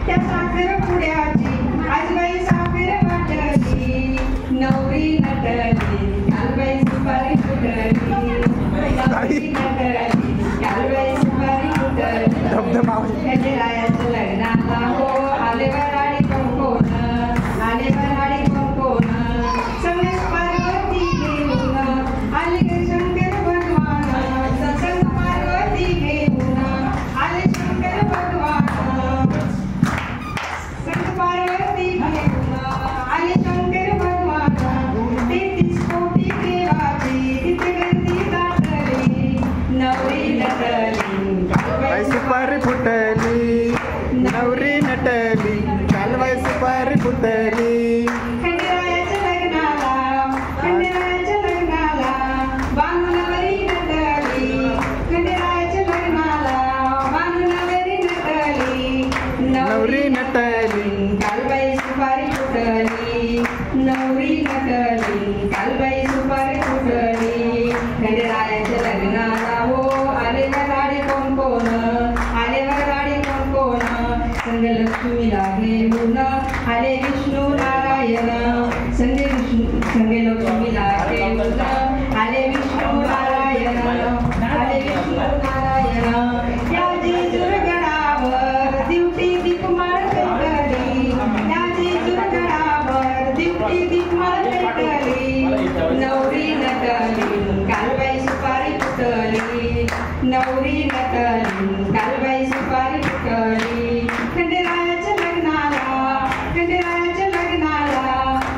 त्या साखर पुड्याची आजबाई साखर नवरी नटली कालबाई सुपारी फुटली नवरी नटली कालबाई सुपारी फुटली खंडेरायाच्या लग्नाला हो आले वराडी कोण आले वराडी कोण संगे पार्वती घेऊन आले शंकर भगवान संग पार्वती घेऊन आले शंकर भगवान संग पार्वती घेऊन आले शंकर भगवान 33 कोटी देवाची तिथे गर्दी दाटली नवरी नटली कालबाई सुपारी फुटली नवरी नटली कालबाई सुपारी फुटली खंडेरायाच्या लग्नाला बांधून नवरी नटली खंडेरायाच्या लग्नाला बांधून नवरी नटली नवरी नटली कालबाई सुपारी फुटली नवरी नटली कालबाई सुपारी फुटली खंडेरायाच्या लग्नाला हो आले वराडी कोण आले वराडी कोण संग लक्ष्मीला घेऊन आले विष्णू नारायण संगे लक्ष्मीला घेऊन आले विष्णू नारायण आले विष्णू नारायण या जेजुरगडावर दिवटी दीपमाळ पेटली या जेजुरगडावर दिवटी दीपमाळ पेटली नवरी नटली कालबाई सुपारी फुटली नवरी नटली कालबाई सुपारी फुटली खंडेरायाच्या लग्नाला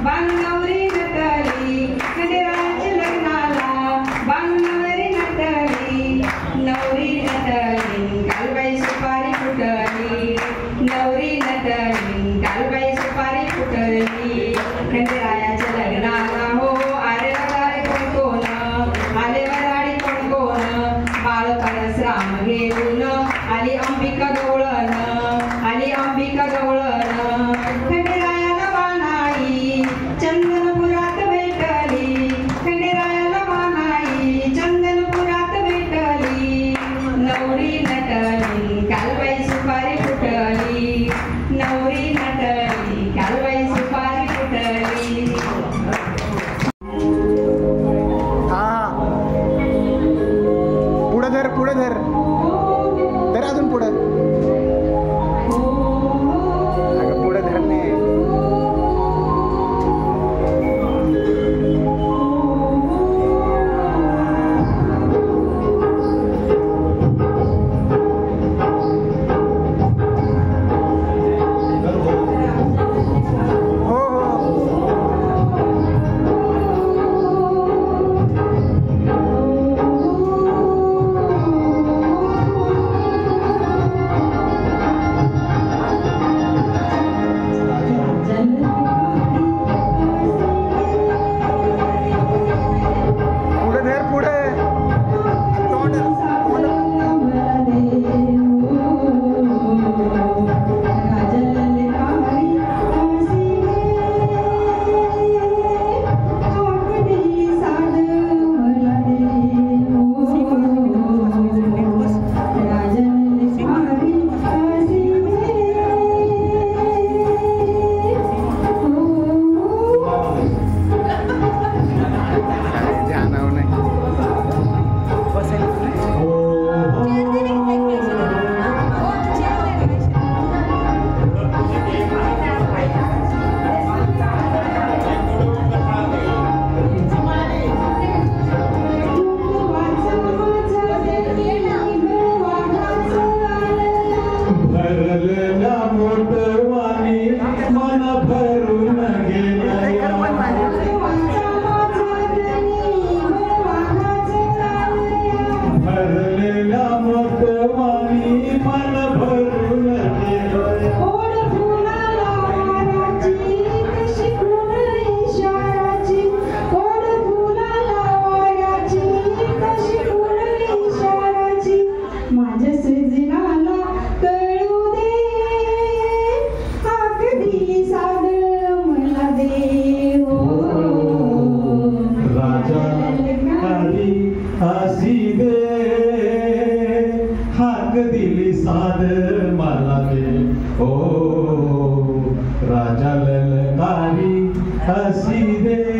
बांग नवरी नटली खंडेरायाच्या लग्नाला बांग नवरी नटली नवरी नटली कालबाई सुपारी फुटली नवरी नटली कालबाई सुपारी फुटली खंडेरायाच्या लग्नाला हो आले वराडी कोण आले वराडी कोण बाळ परशुराम घेऊन आली अंबिका गवळण आली अंबिका गवळण खंडेरायाला वाणाई चंदनपुरात भेटली खंडेरायाला वाणाई चंदनपुरात भेटली नवरी नटली कालबाई सुपारी फुटली नवरी नटली कालबाई सुपारी फुटली पुढे धर तर अजून पुढे पुढे धरणे राजा ललकारी हसी दे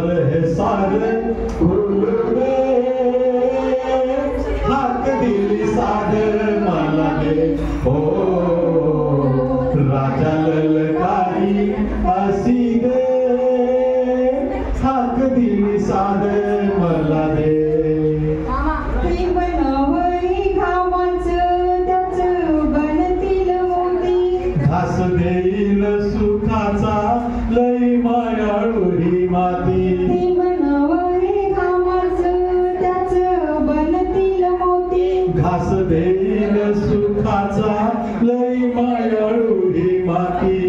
चल है सारे खुल दे हाक दिली सादर मला दे हो राजा ललकारी असी दे हाक दिली सादर मला दे घास देईल सुखाचा लई मायाळू ही माती घास देईल सुखाचा लई मायाळू ही माती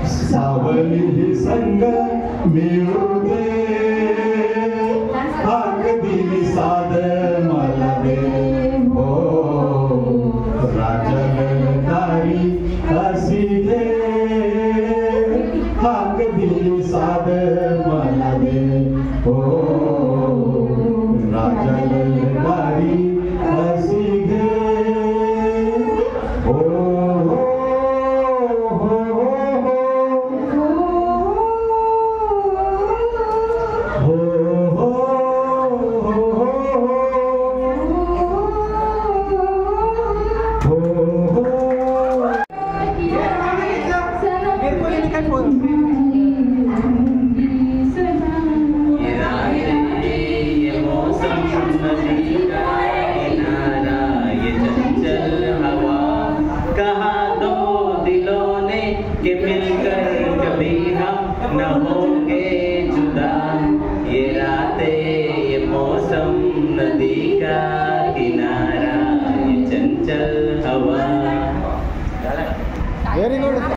सावली ही संग मिळू दे हाक दिली साद मला दे हो राजा ललकारी असी दे हाक दिली साद मला दे हो राजा ललकारी असी दे हो कि मिलकर कभी हम न होंगे जुदा ये रातें ये मौसम नदी का किनारा ये चंचल हवा व्हेरी गुड.